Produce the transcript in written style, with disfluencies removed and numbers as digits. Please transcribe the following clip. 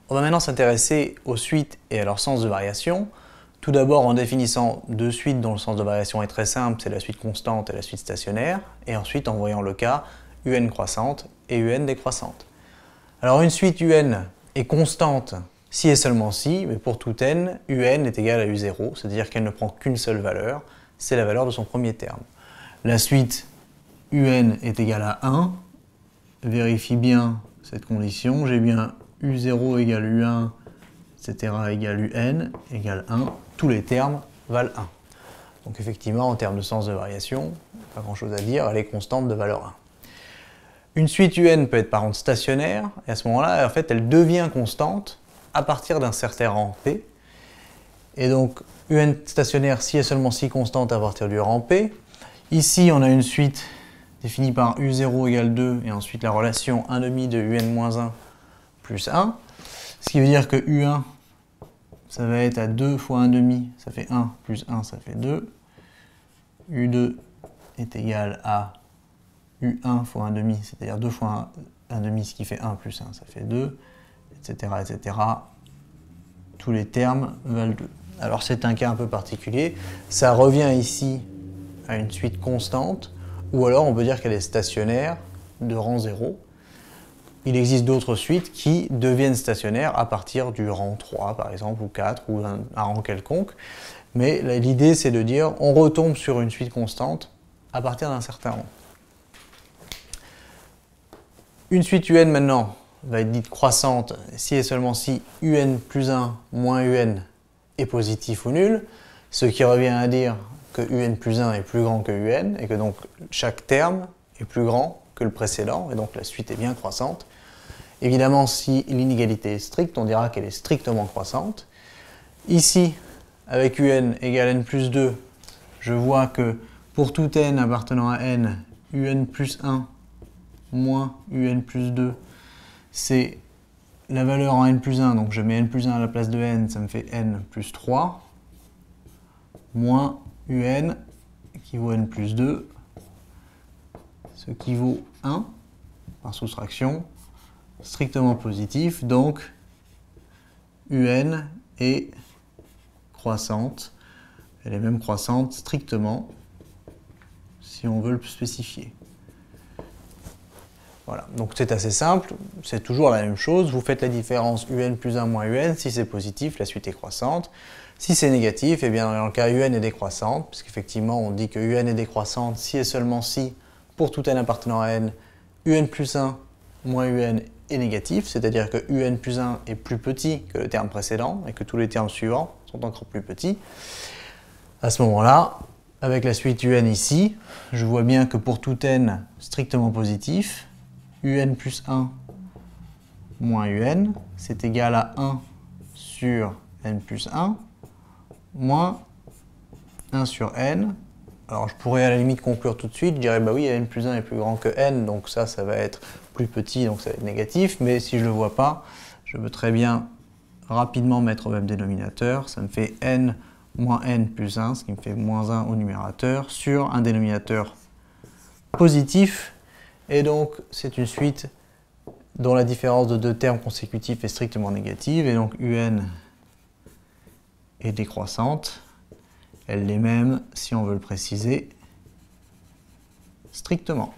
On va maintenant s'intéresser aux suites et à leur sens de variation. Tout d'abord en définissant deux suites dont le sens de variation est très simple, c'est la suite constante et la suite stationnaire, et ensuite en voyant le cas un croissante et un décroissante. Alors une suite un est constante si et seulement si, mais pour tout n, un est égal à u0, c'est-à-dire qu'elle ne prend qu'une seule valeur, c'est la valeur de son premier terme. La suite un est égale à 1, vérifie bien cette condition, j'ai bien u0 égale u1, etc. égale un égale 1, tous les termes valent 1. Donc effectivement, en termes de sens de variation, pas grand-chose à dire, elle est constante de valeur 1. Une suite un peut être par contre stationnaire, et à ce moment-là, en fait, elle devient constante à partir d'un certain rang P. Et donc, un stationnaire si et seulement si constante à partir du rang P. Ici, on a une suite définie par u0 égale 2, et ensuite la relation 1 demi de un-1 plus 1. Ce qui veut dire que u1, ça va être à 2 fois 1 demi, ça fait 1, plus 1, ça fait 2. u2 est égal à u1 fois 1 demi, c'est-à-dire 2 fois 1 demi, ce qui fait 1 plus 1, ça fait 2, etc., etc. Tous les termes valent 2. Alors c'est un cas un peu particulier, ça revient ici à une suite constante, ou alors on peut dire qu'elle est stationnaire de rang 0. Il existe d'autres suites qui deviennent stationnaires à partir du rang 3 par exemple, ou 4, ou un rang quelconque. Mais l'idée c'est de dire on retombe sur une suite constante à partir d'un certain rang. Une suite un maintenant va être dite croissante si et seulement si un plus 1 moins un est positif ou nul, ce qui revient à dire que un plus 1 est plus grand que un, et que donc chaque terme est plus grand que le précédent, et donc la suite est bien croissante. Évidemment, si l'inégalité est stricte, on dira qu'elle est strictement croissante. Ici, avec un égale n plus 2, je vois que pour tout n appartenant à n, un plus 1 moins un plus 2, c'est la valeur en n plus 1, donc je mets n plus 1 à la place de n, ça me fait n plus 3, moins un qui vaut n plus 2, ce qui vaut 1 par soustraction, strictement positif, donc un est croissante, elle est même croissante strictement, si on veut le spécifier. Voilà, donc c'est assez simple, c'est toujours la même chose, vous faites la différence un plus 1 moins un, si c'est positif, la suite est croissante, si c'est négatif, et bien dans le cas un est décroissante, puisqu'effectivement on dit que un est décroissante si et seulement si, pour tout n appartenant à n, un plus 1 moins un est négatif, c'est-à-dire que un plus 1 est plus petit que le terme précédent, et que tous les termes suivants sont encore plus petits. À ce moment-là, avec la suite un ici, je vois bien que pour tout n strictement positif, un plus 1 moins un, c'est égal à 1 sur n plus 1, moins 1 sur n. Alors je pourrais à la limite conclure tout de suite, je dirais bah oui, n plus 1 est plus grand que n, donc ça va être plus petit, donc ça va être négatif, mais si je ne le vois pas, je peux très bien rapidement mettre au même dénominateur, ça me fait n moins n plus 1, ce qui me fait moins 1 au numérateur, sur un dénominateur positif, et donc c'est une suite dont la différence de deux termes consécutifs est strictement négative, et donc un est décroissante, elle l'est même, si on veut le préciser, strictement.